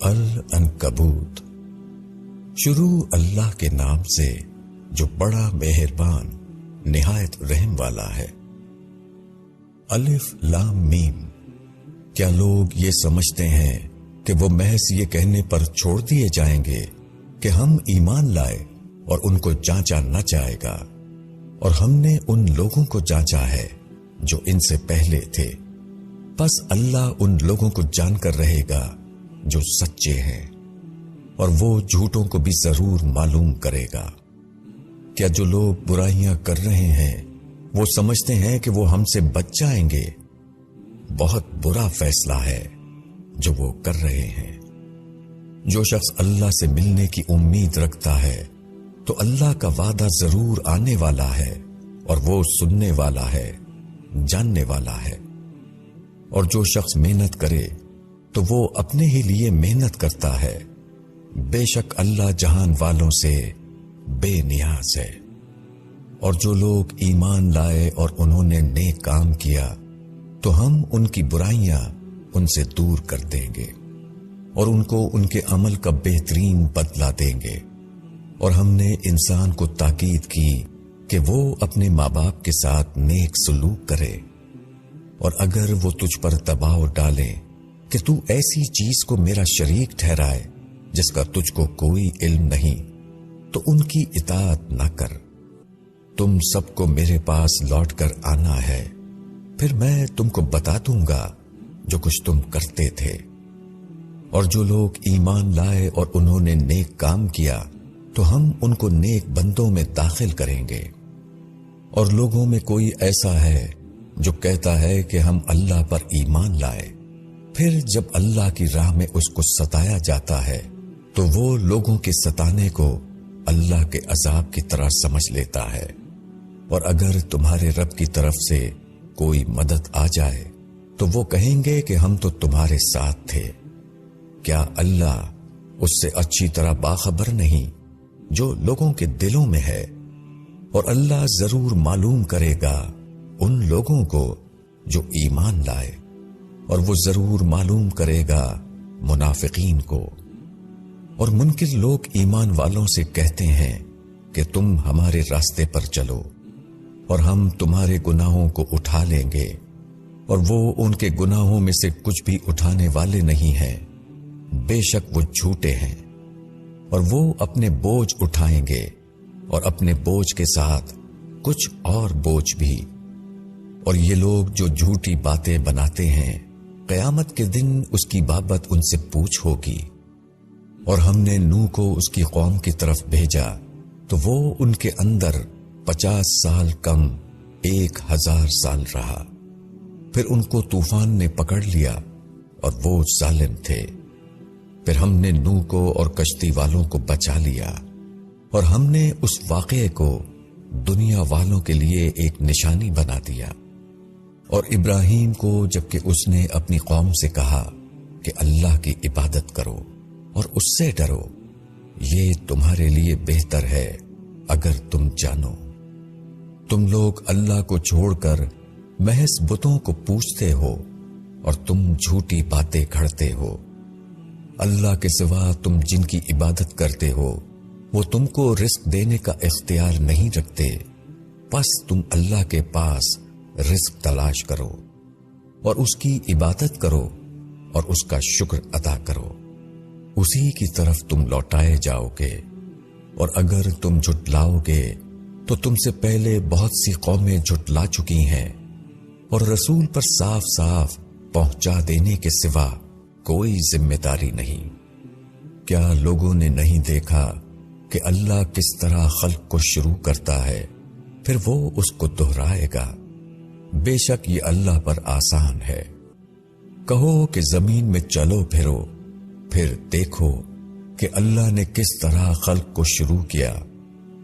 العنکبوت۔ شروع اللہ کے نام سے جو بڑا مہربان نہایت رحم والا ہے۔ الف لام میم۔ کیا لوگ یہ سمجھتے ہیں کہ وہ محض یہ کہنے پر چھوڑ دیے جائیں گے کہ ہم ایمان لائے اور ان کو جانچا نہ جائے گا، اور ہم نے ان لوگوں کو جانچا ہے جو ان سے پہلے تھے، پس اللہ ان لوگوں کو جان کر رہے گا جو سچے ہیں، اور وہ جھوٹوں کو بھی ضرور معلوم کرے گا۔ کیا جو لوگ برائیاں کر رہے ہیں وہ سمجھتے ہیں کہ وہ ہم سے بچ جائیں گے؟ بہت برا فیصلہ ہے جو وہ کر رہے ہیں۔ جو شخص اللہ سے ملنے کی امید رکھتا ہے تو اللہ کا وعدہ ضرور آنے والا ہے، اور وہ سننے والا ہے، جاننے والا ہے۔ اور جو شخص محنت کرے تو وہ اپنے ہی لیے محنت کرتا ہے، بے شک اللہ جہان والوں سے بے نیاز ہے۔ اور جو لوگ ایمان لائے اور انہوں نے نیک کام کیا تو ہم ان کی برائیاں ان سے دور کر دیں گے، اور ان کو ان کے عمل کا بہترین بدلہ دیں گے۔ اور ہم نے انسان کو تاکید کی کہ وہ اپنے ماں باپ کے ساتھ نیک سلوک کرے، اور اگر وہ تجھ پر دباؤ ڈالیں کہ تو ایسی چیز کو میرا شریک ٹھہرائے جس کا تجھ کو کوئی علم نہیں، تو ان کی اطاعت نہ کر۔ تم سب کو میرے پاس لوٹ کر آنا ہے، پھر میں تم کو بتا دوں گا جو کچھ تم کرتے تھے۔ اور جو لوگ ایمان لائے اور انہوں نے نیک کام کیا تو ہم ان کو نیک بندوں میں داخل کریں گے۔ اور لوگوں میں کوئی ایسا ہے جو کہتا ہے کہ ہم اللہ پر ایمان لائے، پھر جب اللہ کی راہ میں اس کو ستایا جاتا ہے تو وہ لوگوں کے ستانے کو اللہ کے عذاب کی طرح سمجھ لیتا ہے۔ اور اگر تمہارے رب کی طرف سے کوئی مدد آ جائے تو وہ کہیں گے کہ ہم تو تمہارے ساتھ تھے۔ کیا اللہ اس سے اچھی طرح باخبر نہیں جو لوگوں کے دلوں میں ہے؟ اور اللہ ضرور معلوم کرے گا ان لوگوں کو جو ایمان لائے، اور وہ ضرور معلوم کرے گا منافقین کو۔ اور منکر لوگ ایمان والوں سے کہتے ہیں کہ تم ہمارے راستے پر چلو اور ہم تمہارے گناہوں کو اٹھا لیں گے، اور وہ ان کے گناہوں میں سے کچھ بھی اٹھانے والے نہیں ہیں، بے شک وہ جھوٹے ہیں۔ اور وہ اپنے بوجھ اٹھائیں گے، اور اپنے بوجھ کے ساتھ کچھ اور بوجھ بھی۔ اور یہ لوگ جو جھوٹی باتیں بناتے ہیں، قیامت کے دن اس کی بابت ان سے پوچھ ہوگی۔ اور ہم نے نوح کو اس کی قوم کی طرف بھیجا تو وہ ان کے اندر 50 سال کم 1000 سال رہا، پھر ان کو طوفان نے پکڑ لیا اور وہ ظالم تھے۔ پھر ہم نے نوح کو اور کشتی والوں کو بچا لیا، اور ہم نے اس واقعے کو دنیا والوں کے لیے ایک نشانی بنا دیا۔ اور ابراہیم کو جبکہ اس نے اپنی قوم سے کہا کہ اللہ کی عبادت کرو اور اس سے ڈرو، یہ تمہارے لیے بہتر ہے اگر تم جانو۔ تم لوگ اللہ کو چھوڑ کر محض بتوں کو پوجتے ہو، اور تم جھوٹی باتیں گھڑتے ہو۔ اللہ کے سوا تم جن کی عبادت کرتے ہو وہ تم کو رزق دینے کا اختیار نہیں رکھتے، پس تم اللہ کے پاس رزق تلاش کرو اور اس کی عبادت کرو اور اس کا شکر ادا کرو، اسی کی طرف تم لوٹائے جاؤ گے۔ اور اگر تم جھٹلاؤ گے تو تم سے پہلے بہت سی قومیں جھٹلا چکی ہیں، اور رسول پر صاف صاف پہنچا دینے کے سوا کوئی ذمہ داری نہیں۔ کیا لوگوں نے نہیں دیکھا کہ اللہ کس طرح خلق کو شروع کرتا ہے، پھر وہ اس کو دہرائے گا؟ بے شک یہ اللہ پر آسان ہے۔ کہو کہ زمین میں چلو پھرو، پھر دیکھو کہ اللہ نے کس طرح خلق کو شروع کیا،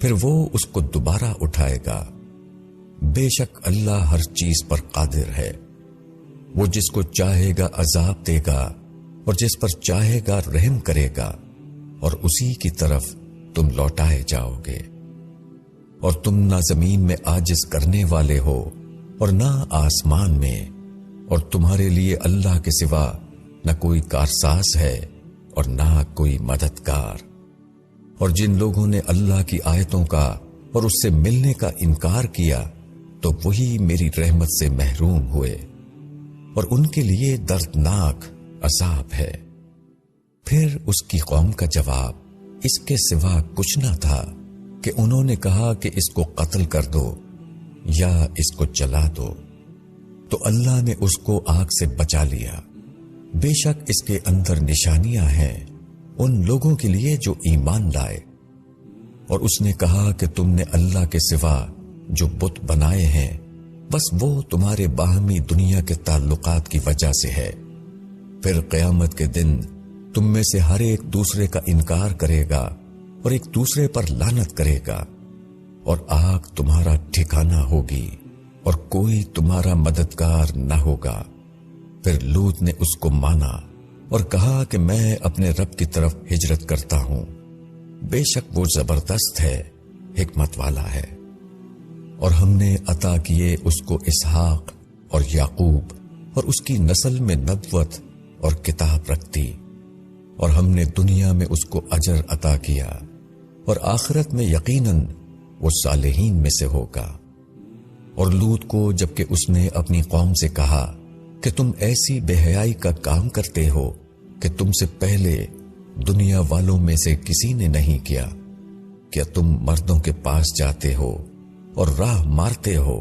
پھر وہ اس کو دوبارہ اٹھائے گا۔ بے شک اللہ ہر چیز پر قادر ہے۔ وہ جس کو چاہے گا عذاب دے گا، اور جس پر چاہے گا رحم کرے گا، اور اسی کی طرف تم لوٹائے جاؤ گے۔ اور تم نہ زمین میں عاجز کرنے والے ہو اور نہ آسمان میں، اور تمہارے لیے اللہ کے سوا نہ کوئی کارساز ہے اور نہ کوئی مددگار۔ اور جن لوگوں نے اللہ کی آیتوں کا اور اس سے ملنے کا انکار کیا تو وہی میری رحمت سے محروم ہوئے، اور ان کے لیے دردناک عذاب ہے۔ پھر اس کی قوم کا جواب اس کے سوا کچھ نہ تھا کہ انہوں نے کہا کہ اس کو قتل کر دو یا اس کو جلا دو، تو اللہ نے اس کو آگ سے بچا لیا۔ بے شک اس کے اندر نشانیاں ہیں ان لوگوں کے لیے جو ایمان لائے۔ اور اس نے کہا کہ تم نے اللہ کے سوا جو بت بنائے ہیں بس وہ تمہارے باہمی دنیا کے تعلقات کی وجہ سے ہے، پھر قیامت کے دن تم میں سے ہر ایک دوسرے کا انکار کرے گا اور ایک دوسرے پر لعنت کرے گا، اور آگ تمہارا ٹھکانہ ہوگی اور کوئی تمہارا مددگار نہ ہوگا۔ پھر لوط نے اس کو مانا اور کہا کہ میں اپنے رب کی طرف ہجرت کرتا ہوں، بے شک وہ زبردست ہے، حکمت والا ہے۔ اور ہم نے عطا کیے اس کو اسحاق اور یعقوب، اور اس کی نسل میں نبوت اور کتاب رکھ دی، اور ہم نے دنیا میں اس کو اجر عطا کیا، اور آخرت میں یقیناً وہ صالحین میں سے ہوگا۔ اور لوط کو جبکہ اس نے اپنی قوم سے کہا کہ تم ایسی بے حیائی کا کام کرتے ہو کہ تم سے پہلے دنیا والوں میں سے کسی نے نہیں کیا، کیا تم مردوں کے پاس جاتے ہو اور راہ مارتے ہو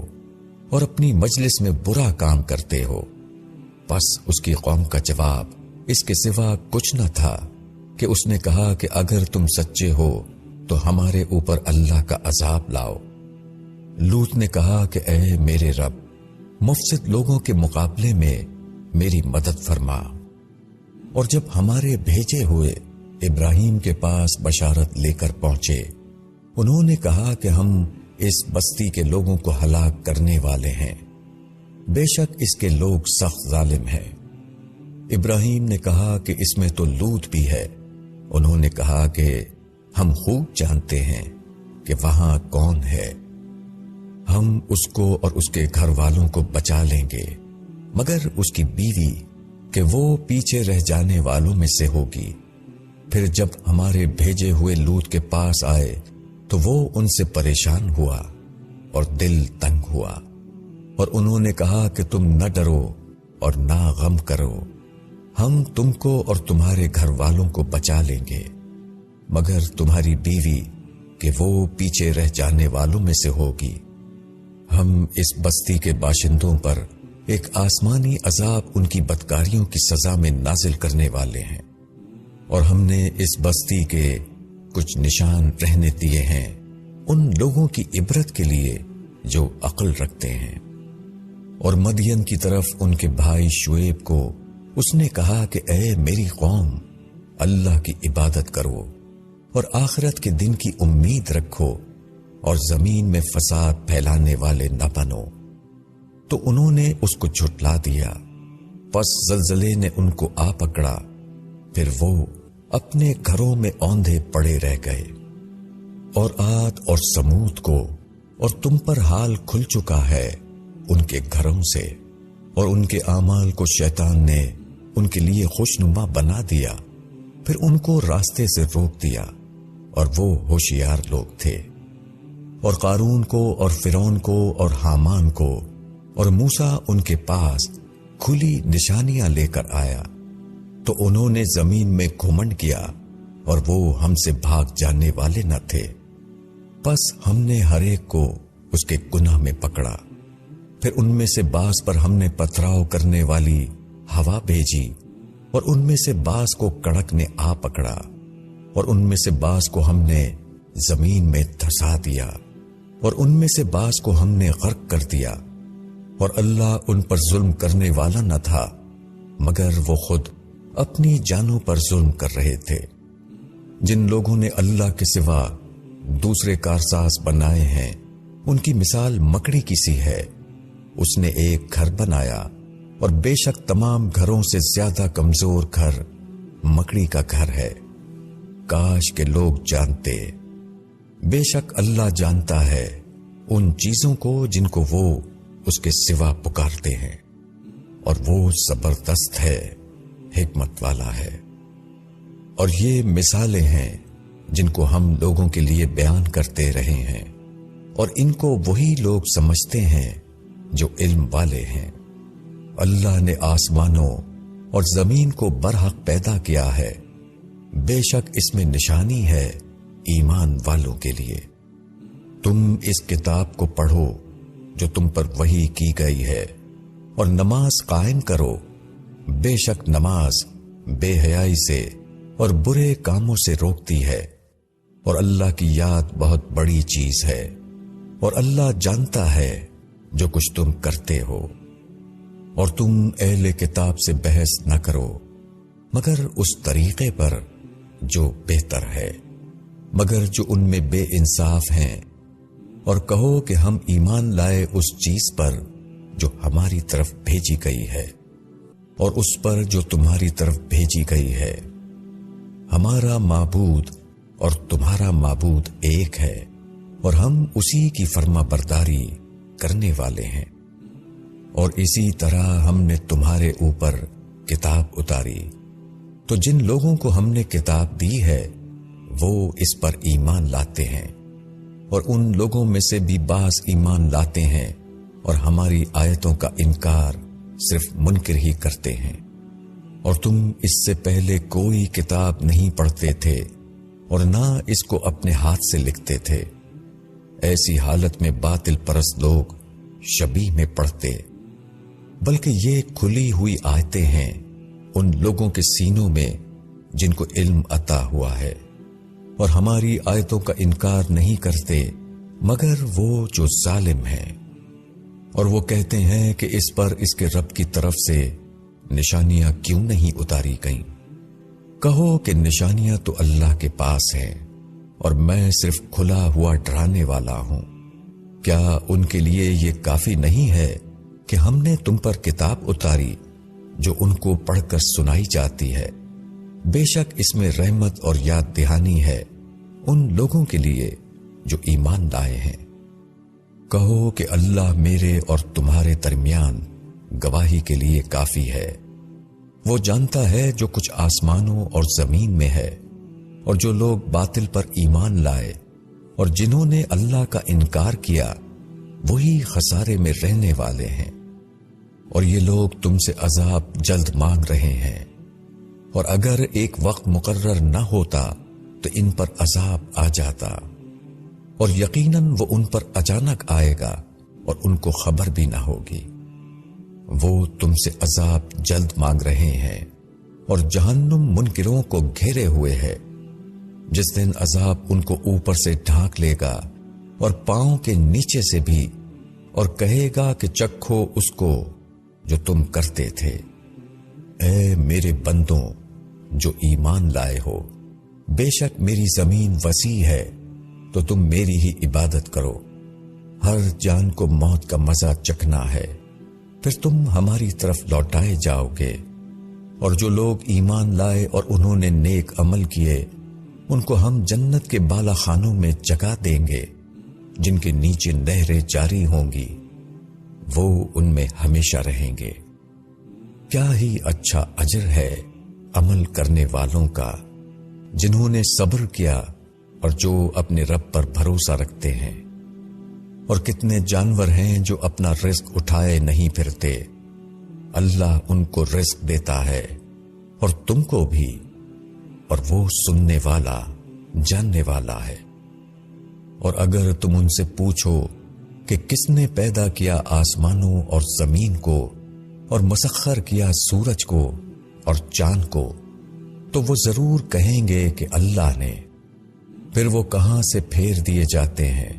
اور اپنی مجلس میں برا کام کرتے ہو؟ پس اس کی قوم کا جواب اس کے سوا کچھ نہ تھا کہ اس نے کہا کہ اگر تم سچے ہو تو ہمارے اوپر اللہ کا عذاب لاؤ۔ لوط نے کہا کہ اے میرے رب، مفسد لوگوں کے مقابلے میں میری مدد فرما۔ اور جب ہمارے بھیجے ہوئے ابراہیم کے پاس بشارت لے کر پہنچے، انہوں نے کہا کہ ہم اس بستی کے لوگوں کو ہلاک کرنے والے ہیں، بے شک اس کے لوگ سخت ظالم ہیں۔ ابراہیم نے کہا کہ اس میں تو لوط بھی ہے۔ انہوں نے کہا کہ ہم خوب جانتے ہیں کہ وہاں کون ہے، ہم اس کو اور اس کے گھر والوں کو بچا لیں گے، مگر اس کی بیوی کہ وہ پیچھے رہ جانے والوں میں سے ہوگی۔ پھر جب ہمارے بھیجے ہوئے لوط کے پاس آئے تو وہ ان سے پریشان ہوا اور دل تنگ ہوا، اور انہوں نے کہا کہ تم نہ ڈرو اور نہ غم کرو، ہم تم کو اور تمہارے گھر والوں کو بچا لیں گے، مگر تمہاری بیوی کہ وہ پیچھے رہ جانے والوں میں سے ہوگی۔ ہم اس بستی کے باشندوں پر ایک آسمانی عذاب ان کی بدکاریوں کی سزا میں نازل کرنے والے ہیں، اور ہم نے اس بستی کے کچھ نشان رہنے دیے ہیں ان لوگوں کی عبرت کے لیے جو عقل رکھتے ہیں۔ اور مدین کی طرف ان کے بھائی شعیب کو اس نے کہا کہ اے میری قوم، اللہ کی عبادت کرو اور آخرت کے دن کی امید رکھو اور زمین میں فساد پھیلانے والے نہ بنو۔ تو انہوں نے اس کو جھٹلا دیا، پس زلزلے نے ان کو آ پکڑا، پھر وہ اپنے گھروں میں اوندھے پڑے رہ گئے۔ اور عاد اور سمود کو اور تم پر حال کھل چکا ہے ان کے گھروں سے، اور ان کے اعمال کو شیطان نے ان کے لیے خوشنما بنا دیا، پھر ان کو راستے سے روک دیا، اور وہ ہوشیار لوگ تھے۔ اور قارون کو اور فرعون کو اور حامان کو اور موسیٰ ان کے پاس کھلی نشانیاں لے کر آیا، تو انہوں نے زمین میں گھمنڈ کیا اور وہ ہم سے بھاگ جانے والے نہ تھے۔ پس ہم نے ہر ایک کو اس کے گناہ میں پکڑا، پھر ان میں سے بعض پر ہم نے پتھراؤ کرنے والی ہوا بھیجی، اور ان میں سے بعض کو کڑک نے آ پکڑا، اور ان میں سے بعض کو ہم نے زمین میں دھسا دیا، اور ان میں سے بعض کو ہم نے غرق کر دیا۔ اور اللہ ان پر ظلم کرنے والا نہ تھا، مگر وہ خود اپنی جانوں پر ظلم کر رہے تھے۔ جن لوگوں نے اللہ کے سوا دوسرے کارساز بنائے ہیں، ان کی مثال مکڑی کی سی ہے۔ اس نے ایک گھر بنایا، اور بے شک تمام گھروں سے زیادہ کمزور گھر مکڑی کا گھر ہے۔ کاش کہ لوگ جانتے، بے شک اللہ جانتا ہے ان چیزوں کو جن کو وہ اس کے سوا پکارتے ہیں، اور وہ زبردست ہے، حکمت والا ہے۔ اور یہ مثالیں ہیں جن کو ہم لوگوں کے لیے بیان کرتے رہے ہیں، اور ان کو وہی لوگ سمجھتے ہیں جو علم والے ہیں۔ اللہ نے آسمانوں اور زمین کو برحق پیدا کیا ہے، بے شک اس میں نشانی ہے ایمان والوں کے لیے۔ تم اس کتاب کو پڑھو جو تم پر وحی کی گئی ہے، اور نماز قائم کرو، بے شک نماز بے حیائی سے اور برے کاموں سے روکتی ہے، اور اللہ کی یاد بہت بڑی چیز ہے، اور اللہ جانتا ہے جو کچھ تم کرتے ہو۔ اور تم اہل کتاب سے بحث نہ کرو مگر اس طریقے پر جو بہتر ہے، مگر جو ان میں بے انصاف ہیں، اور کہو کہ ہم ایمان لائے اس چیز پر جو ہماری طرف بھیجی گئی ہے، اور اس پر جو تمہاری طرف بھیجی گئی ہے۔ ہمارا معبود اور تمہارا معبود ایک ہے، اور ہم اسی کی فرما برداری کرنے والے ہیں۔ اور اسی طرح ہم نے تمہارے اوپر کتاب اتاری، تو جن لوگوں کو ہم نے کتاب دی ہے وہ اس پر ایمان لاتے ہیں، اور ان لوگوں میں سے بھی بعض ایمان لاتے ہیں اور ہماری آیتوں کا انکار صرف منکر ہی کرتے ہیں۔ اور تم اس سے پہلے کوئی کتاب نہیں پڑھتے تھے اور نہ اس کو اپنے ہاتھ سے لکھتے تھے، ایسی حالت میں باطل پرست لوگ شبیہ میں پڑھتے، بلکہ یہ کھلی ہوئی آیتیں ہیں ان لوگوں کے سینوں میں جن کو علم عطا ہوا ہے، اور ہماری آیتوں کا انکار نہیں کرتے مگر وہ جو ظالم ہیں۔ اور وہ کہتے ہیں کہ اس پر اس کے رب کی طرف سے نشانیاں کیوں نہیں اتاری گئیں؟ کہو کہ نشانیاں تو اللہ کے پاس ہیں، اور میں صرف کھلا ہوا ڈرانے والا ہوں۔ کیا ان کے لیے یہ کافی نہیں ہے کہ ہم نے تم پر کتاب اتاری جو ان کو پڑھ کر سنائی جاتی ہے؟ بے شک اس میں رحمت اور یاد دہانی ہے ان لوگوں کے لیے جو ایمان لائے ہیں۔ کہو کہ اللہ میرے اور تمہارے درمیان گواہی کے لیے کافی ہے، وہ جانتا ہے جو کچھ آسمانوں اور زمین میں ہے، اور جو لوگ باطل پر ایمان لائے اور جنہوں نے اللہ کا انکار کیا وہی خسارے میں رہنے والے ہیں۔ اور یہ لوگ تم سے عذاب جلد مانگ رہے ہیں، اور اگر ایک وقت مقرر نہ ہوتا تو ان پر عذاب آ جاتا، اور یقیناً وہ ان پر اچانک آئے گا اور ان کو خبر بھی نہ ہوگی۔ وہ تم سے عذاب جلد مانگ رہے ہیں، اور جہنم منکروں کو گھیرے ہوئے ہے، جس دن عذاب ان کو اوپر سے ڈھانک لے گا اور پاؤں کے نیچے سے بھی، اور کہے گا کہ چکھو اس کو جو تم کرتے تھے۔ اے میرے بندوں جو ایمان لائے ہو، بے شک میری زمین وسیع ہے تو تم میری ہی عبادت کرو۔ ہر جان کو موت کا مزہ چکھنا ہے، پھر تم ہماری طرف لوٹائے جاؤ گے۔ اور جو لوگ ایمان لائے اور انہوں نے نیک عمل کیے، ان کو ہم جنت کے بالا خانوں میں جگہ دیں گے جن کے نیچے نہریں جاری ہوں گی، وہ ان میں ہمیشہ رہیں گے۔ کیا ہی اچھا اجر ہے عمل کرنے والوں کا جنہوں نے صبر کیا اور جو اپنے رب پر بھروسہ رکھتے ہیں۔ اور کتنے جانور ہیں جو اپنا رزق اٹھائے نہیں پھرتے، اللہ ان کو رزق دیتا ہے اور تم کو بھی، اور وہ سننے والا جاننے والا ہے۔ اور اگر تم ان سے پوچھو کہ کس نے پیدا کیا آسمانوں اور زمین کو اور مسخر کیا سورج کو اور چاند کو، تو وہ ضرور کہیں گے کہ اللہ نے۔ پھر وہ کہاں سے پھیر دیے جاتے ہیں؟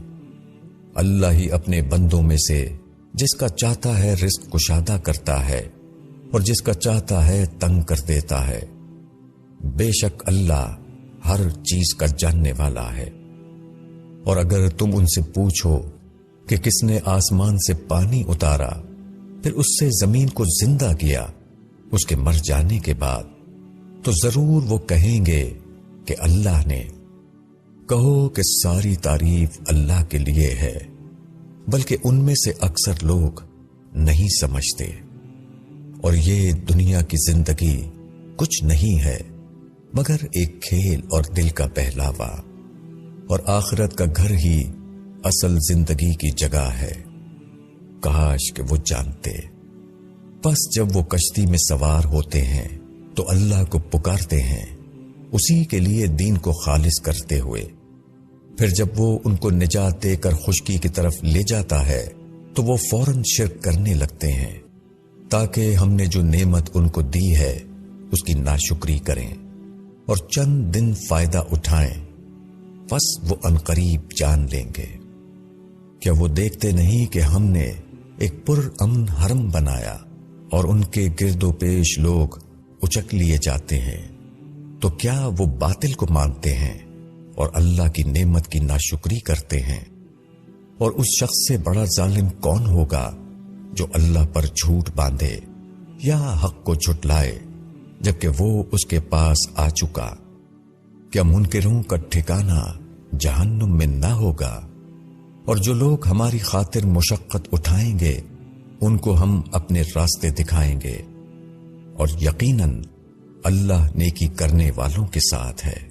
اللہ ہی اپنے بندوں میں سے جس کا چاہتا ہے رزق کشادہ کرتا ہے اور جس کا چاہتا ہے تنگ کر دیتا ہے۔ بے شک اللہ ہر چیز کا جاننے والا ہے۔ اور اگر تم ان سے پوچھو کہ کس نے آسمان سے پانی اتارا پھر اس سے زمین کو زندہ کیا اس کے مر جانے کے بعد، تو ضرور وہ کہیں گے کہ اللہ نے۔ کہو کہ ساری تعریف اللہ کے لیے ہے، بلکہ ان میں سے اکثر لوگ نہیں سمجھتے۔ اور یہ دنیا کی زندگی کچھ نہیں ہے مگر ایک کھیل اور دل کا بہلاوا، اور آخرت کا گھر ہی اصل زندگی کی جگہ ہے۔ کاش کہ وہ جانتے۔ بس جب وہ کشتی میں سوار ہوتے ہیں تو اللہ کو پکارتے ہیں، اسی کے لیے دین کو خالص کرتے ہوئے۔ پھر جب وہ ان کو نجات دے کر خشکی کی طرف لے جاتا ہے تو وہ فوراً شرک کرنے لگتے ہیں، تاکہ ہم نے جو نعمت ان کو دی ہے اس کی ناشکری کریں اور چند دن فائدہ اٹھائیں، بس وہ عنقریب جان لیں گے۔ کیا وہ دیکھتے نہیں کہ ہم نے ایک پرامن حرم بنایا اور ان کے گرد و پیش لوگ اچک لیے جاتے ہیں؟ تو کیا وہ باطل کو مانتے ہیں اور اللہ کی نعمت کی ناشکری کرتے ہیں؟ اور اس شخص سے بڑا ظالم کون ہوگا جو اللہ پر جھوٹ باندھے یا حق کو جھٹلائے جبکہ وہ اس کے پاس آ چکا؟ کیا منکروں کا ٹھکانہ جہنم میں نہ ہوگا؟ اور جو لوگ ہماری خاطر مشقت اٹھائیں گے ان کو ہم اپنے راستے دکھائیں گے، اور یقیناً اللہ نیکی کرنے والوں کے ساتھ ہے۔